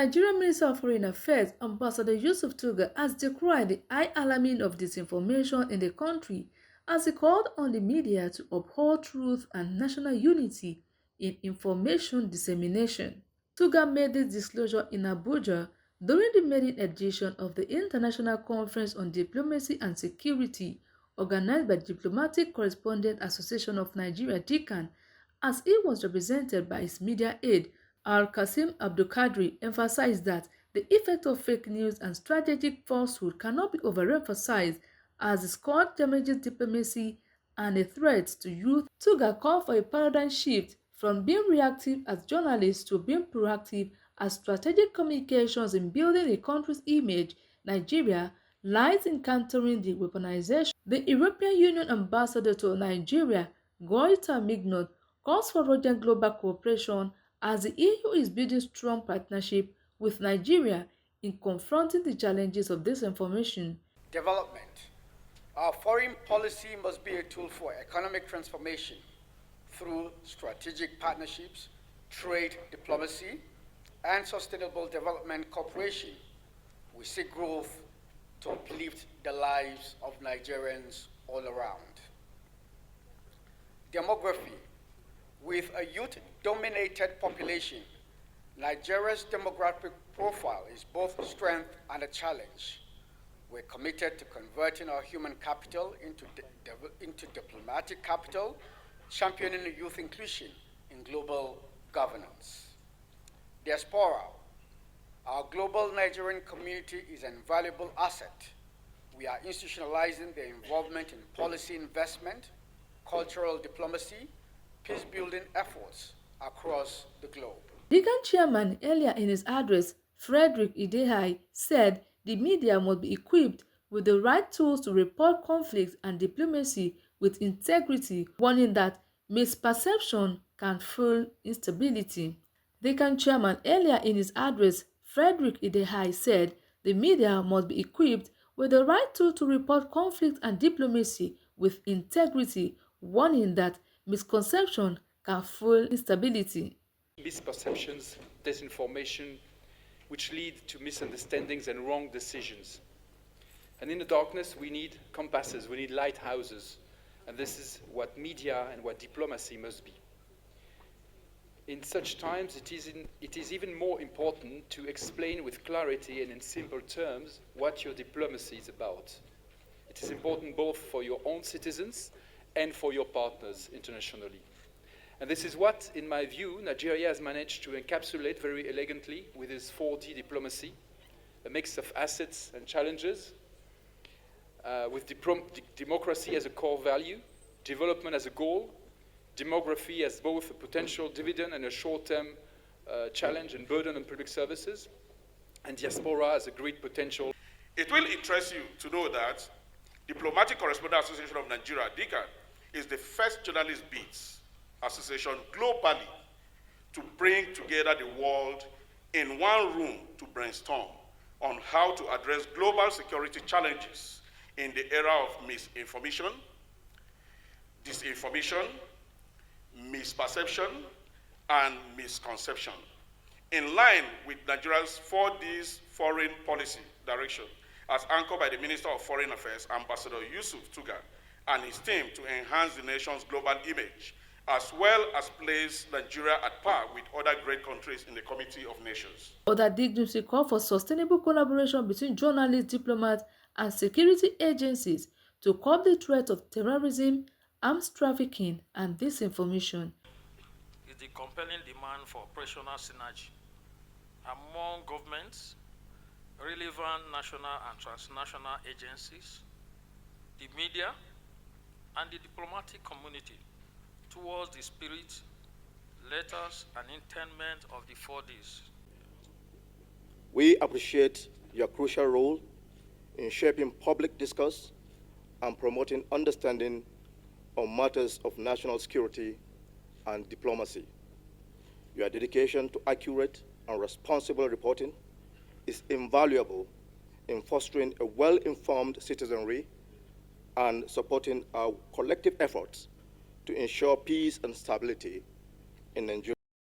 Nigerian Minister of Foreign Affairs, Ambassador Yusuf Tuggar, has decried the high alarming of disinformation in the country as he called on the media to uphold truth and national unity in information dissemination. Tuggar made this disclosure in Abuja during the maiden edition of the International Conference on Diplomacy and Security organized by Diplomatic Correspondent Association of Nigeria (DICAN), as he was represented by his media aide, Al-Qasim Abdulkadri, emphasized that the effect of fake news and strategic falsehood cannot be overemphasized as it scored damages diplomacy and a threat to youth. Tuggar called for a paradigm shift from being reactive as journalists to being proactive as strategic communications in building a country's image. Nigeria lies in countering the weaponization. The European Union ambassador to Nigeria, Goita Mignot, calls for urgent global cooperation as the EU is building strong partnership with Nigeria in confronting the challenges of disinformation. Development. Our foreign policy must be a tool for economic transformation through strategic partnerships, trade diplomacy, and sustainable development cooperation. We seek growth to uplift the lives of Nigerians all around. Demography. With a youth-dominated population, Nigeria's demographic profile is both a strength and a challenge. We're committed to converting our human capital into diplomatic capital, championing youth inclusion in global governance. Diaspora. Our global Nigerian community is an invaluable asset. We are institutionalizing their involvement in policy investment, cultural diplomacy, peace-building efforts across the globe. DICAN chairman earlier in his address, Frederick Idehai, said the media must be equipped with the right tools to report conflicts and diplomacy with integrity, warning that misperception can fuel instability. DICAN chairman earlier in his address, Frederick Idehai, said the media must be equipped with the right tools to report conflicts and diplomacy with integrity, warning that misconception can fuel instability. Misperceptions, disinformation, which lead to misunderstandings and wrong decisions. And in the darkness, we need compasses, we need lighthouses. And this is what media and what diplomacy must be. In such times, it is even more important to explain with clarity and in simple terms what your diplomacy is about. It is important both for your own citizens and for your partners internationally. And this is what, in my view, Nigeria has managed to encapsulate very elegantly with its 4D diplomacy, a mix of assets and challenges, with democracy as a core value, development as a goal, demography as both a potential dividend and a short-term challenge and burden on public services, and diaspora as a great potential. It will interest you to know that Diplomatic Correspondent Association of Nigeria, DICAN, is the first journalist beats association globally to bring together the world in one room to brainstorm on how to address global security challenges in the era of misinformation, disinformation, misperception, and misconception. In line with Nigeria's 4Ds foreign policy direction, as anchored by the Minister of Foreign Affairs, Ambassador Yusuf Tuggar, and his team to enhance the nation's global image, as well as place Nigeria at par with other great countries in the Committee of Nations. Other dignitaries call for sustainable collaboration between journalists, diplomats, and security agencies to curb the threat of terrorism, arms trafficking, and disinformation. Is the compelling demand for operational synergy among governments, relevant national and transnational agencies, the media, and the diplomatic community towards the spirit, letters, and intent of the 4Ds. We appreciate your crucial role in shaping public discourse and promoting understanding on matters of national security and diplomacy. Your dedication to accurate and responsible reporting is invaluable in fostering a well-informed citizenry and supporting our collective efforts to ensure peace and stability in Nigeria.